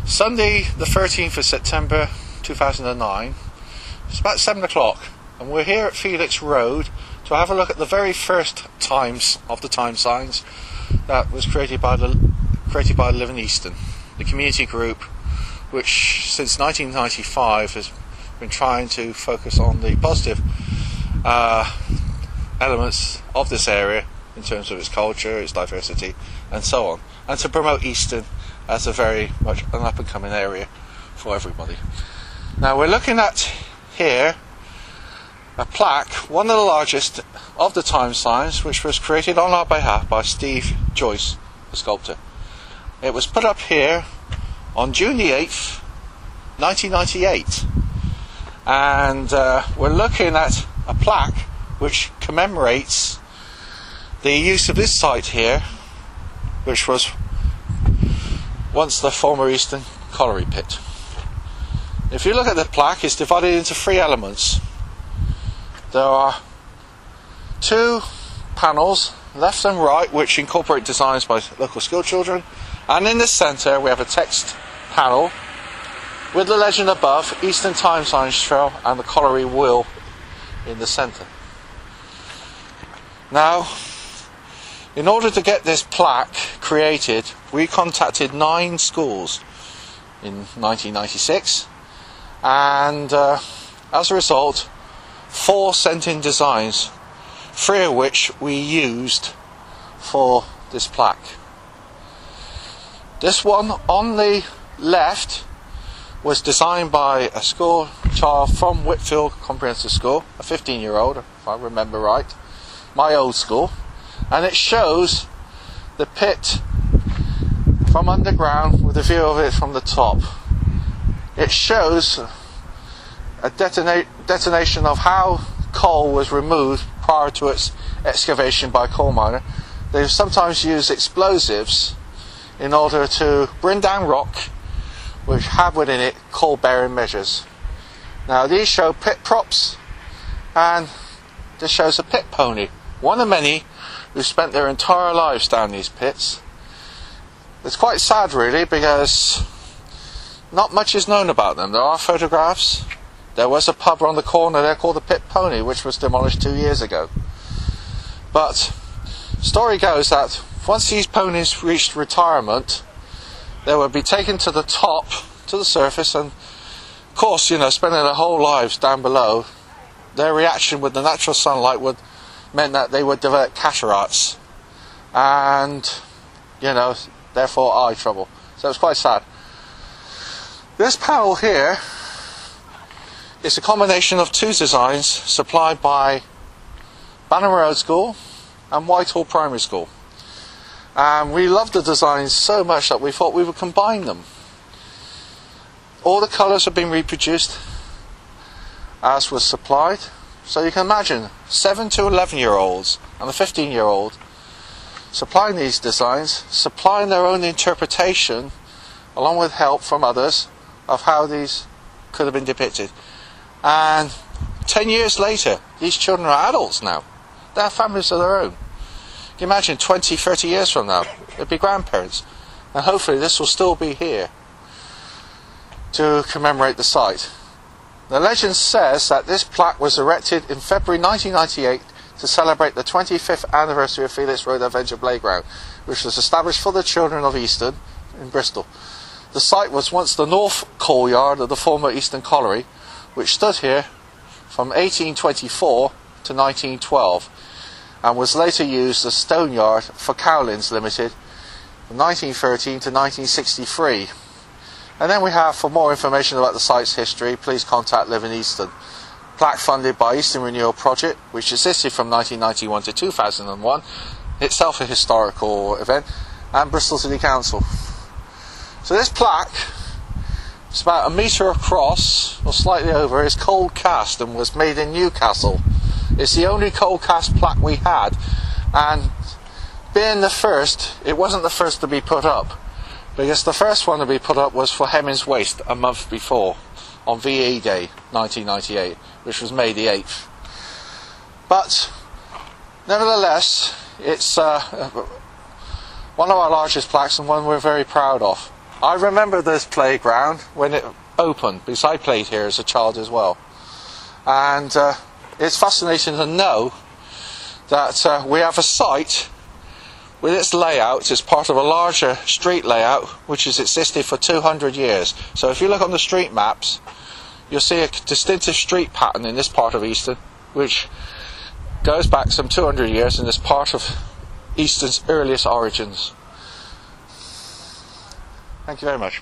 Sunday the 13th of September 2009. It's about 7 o'clock and we're here at Felix Road to have a look at the very first times of the time signs that was created by Live in Easton, the community group which since 1995 has been trying to focus on the positive elements of this area in terms of its culture, its diversity and so on, and to promote Easton as a very much an up and coming area for everybody. Now we're looking at here a plaque, one of the largest of the time signs, which was created on our behalf by Steve Joyce, the sculptor. It was put up here on June the 8th 1998, and we're looking at a plaque which commemorates the use of this site here, which was once the former Easton colliery pit. If you look at the plaque, it's divided into three elements. There are two panels, left and right, which incorporate designs by local school children, and in the centre we have a text panel with the legend above, Easton Time Signs Trail, and the colliery wheel in the centre. Now, in order to get this plaque created, we contacted 9 schools in 1996, and as a result 4 sent in designs, 3 of which we used for this plaque. This one on the left was designed by a school child from Whitfield Comprehensive School, a 15-year-old if I remember right, my old school, and it shows the pit from underground with a view of it from the top. It shows a detonation of how coal was removed prior to its excavation by a coal miner. They sometimes use explosives in order to bring down rock which have within it coal bearing measures. Now these show pit props, and this shows a pit pony, one of many who spent their entire lives down these pits. It's quite sad really, because not much is known about them. There are photographs. There was a pub around the corner there called the Pit Pony, which was demolished 2 years ago. But story goes that once these ponies reached retirement, they would be taken to the top, to the surface, and of course, you know, spending their whole lives down below, their reaction with the natural sunlight meant that they would develop cataracts and, you know, therefore eye trouble. So it's quite sad. This panel here is a combination of 2 designs supplied by Bannerman Road School and Whitehall Primary School. And we loved the designs so much that we thought we would combine them. All the colours have been reproduced as was supplied. So you can imagine 7 to 11-year-olds and a 15-year-old supplying these designs, supplying their own interpretation along with help from others of how these could have been depicted. And 10 years later, these children are adults now. They have families of their own. You can imagine 20, 30 years from now, they'll be grandparents. And hopefully this will still be here to commemorate the site. The legend says that this plaque was erected in February 1998 to celebrate the 25th anniversary of Felix Road Adventure Playground, which was established for the children of Easton in Bristol. The site was once the north coal yard of the former Easton colliery, which stood here from 1824 to 1912, and was later used as stone yard for Cowlins Limited from 1913 to 1963. And then we have, for more information about the site's history, please contact Live in Easton. Plaque funded by Easton Renewal Project, which existed from 1991 to 2001, itself a historical event, and Bristol City Council. So this plaque, it's about 1 metre across, or slightly over, is cold cast and was made in Newcastle. It's the only cold cast plaque we had, and being the first, it wasn't the first to be put up, because the first one to be put up was for Hemmings Waste a month before, on VE Day 1998, which was May the 8th. But nevertheless, it's one of our largest plaques and one we're very proud of. I remember this playground when it opened, because I played here as a child as well. And it's fascinating to know that we have a site with its layout as part of a larger street layout which has existed for 200 years. So if you look on the street maps, you'll see a distinctive street pattern in this part of Easton which goes back some 200 years and is part of Easton's earliest origins. Thank you very much.